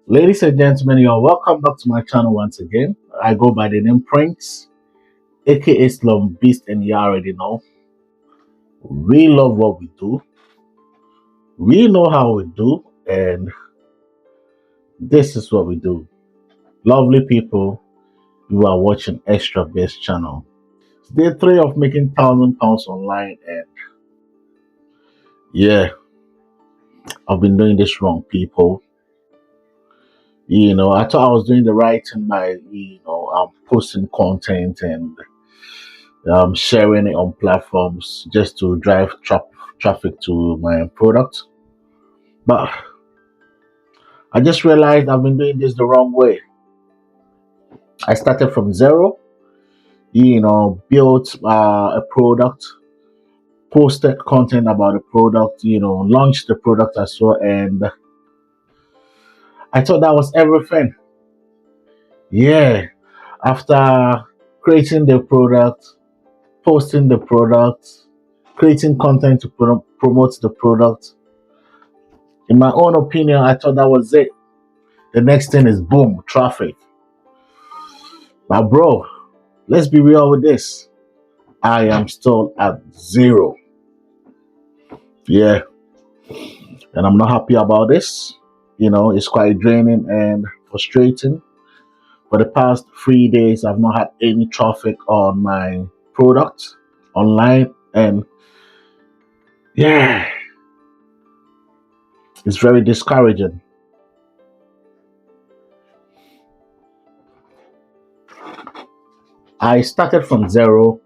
Ladies and gentlemen, you are welcome back to my channel once again. I go by the name Prince, aka Slum Beast, and you already know. We love what we do, we know how we do, and this is what we do. Lovely people, you are watching Extra Best channel. It's day three of making £1,000 online, and yeah, I've been doing this wrong, people. I thought I was doing the right thing by posting content and sharing it on platforms just to drive traffic to my product. But I just realized I've been doing this the wrong way. I started from zero, built a product, posted content about the product, launched the product as well. And I thought that was everything. Yeah. After creating the product, posting the product, creating content to promote the product, in my own opinion, I thought that was it. The next thing is boom, traffic. But bro, let's be real with this. I am still at zero. Yeah, and I'm not happy about this. It's quite draining and frustrating. For the past 3 days, I've not had any traffic on my product online, and yeah, it's very discouraging. I started from zero,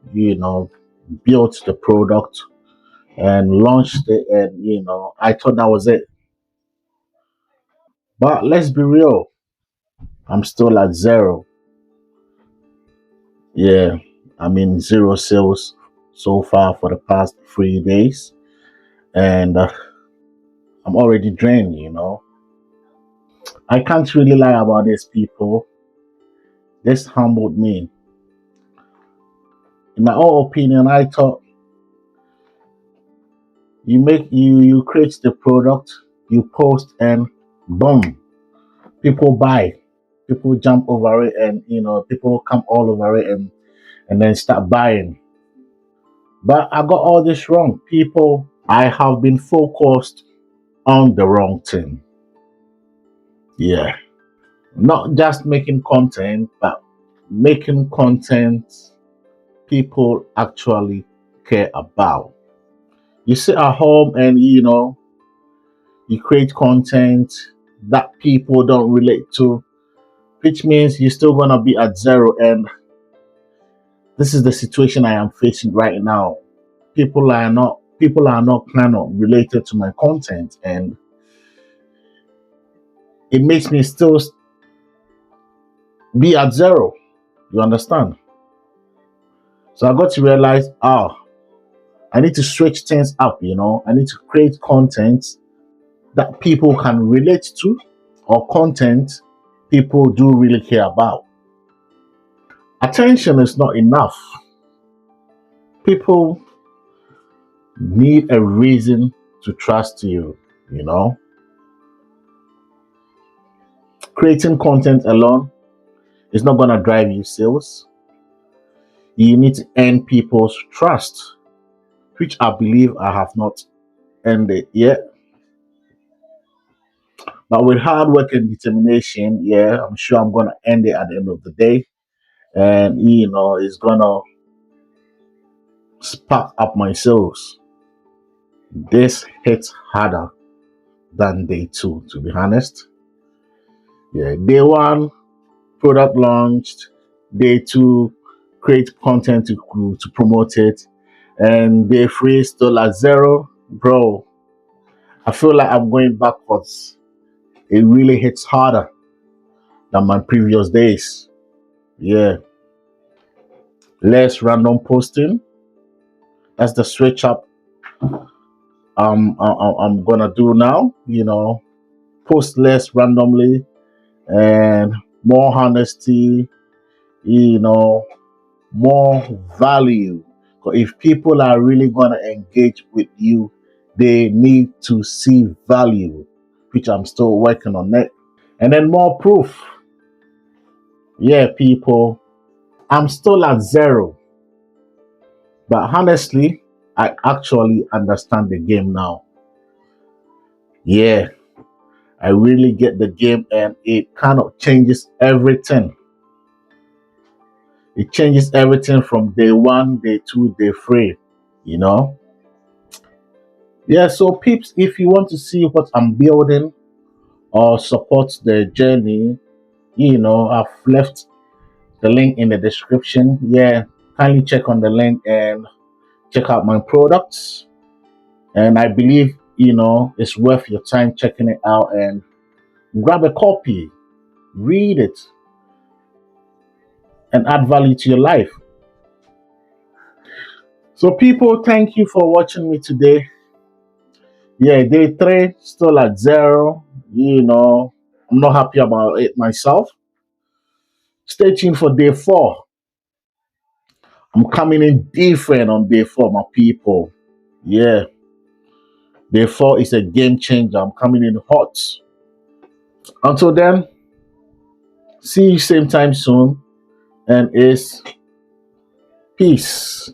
built the product and launched it, and I thought that was it. But let's be real, I'm still at zero. Yeah, I'm in zero sales so far for the past 3 days, and I'm already drained. I can't really lie about this, people. This humbled me. In my own opinion, I thought you create the product, you post, and boom, people buy. People jump over it, and people come all over it, and then start buying. But I got all this wrong, people. I have been focused on the wrong thing. Yeah. Not just making content, but making content people actually care about. You sit at home and you create content that people don't relate to, which means you're still gonna be at zero. And this is the situation I am facing right now. People are not kind of related to my content, and it makes me still be at zero. You understand? So I got to realize, I need to switch things up. I need to create content that people can relate to, or content people do really care about. Attention is not enough. People need a reason to trust you. Creating content alone is not going to drive you sales. You need to earn people's trust, which I believe I have not earned it yet. But with hard work and determination, yeah, I'm sure I'm gonna end it at the end of the day. And it's gonna spark up my sales. This hits harder than day two, to be honest. Yeah, day one, product launched. Day two, create content to promote it. And day three, still at zero. Bro, I feel like I'm going backwards. It really hits harder than my previous days. Yeah. Less random posting. That's the switch up I'm gonna do now. Post less randomly and more honesty. You know, more value. 'Cause if people are really gonna engage with you, they need to see value, which I'm still working on it. And then more proof. Yeah, people, I'm still at zero. But honestly, I actually understand the game now. Yeah, I really get the game and it kind of changes everything. It changes everything from day one, day two, day three, you know? Yeah, so peeps, if you want to see what I'm building or support the journey, I've left the link in the description. Yeah, kindly check on the link and check out my products. And I believe, it's worth your time checking it out and grab a copy, read it, and add value to your life. So, people, thank you for watching me today. Yeah, day three, still at zero. I'm not happy about it myself. Stay tuned for day four. I'm coming in different on day four, my people. Yeah, day four is a game changer. I'm coming in hot. Until then, see you same time soon. And it's peace.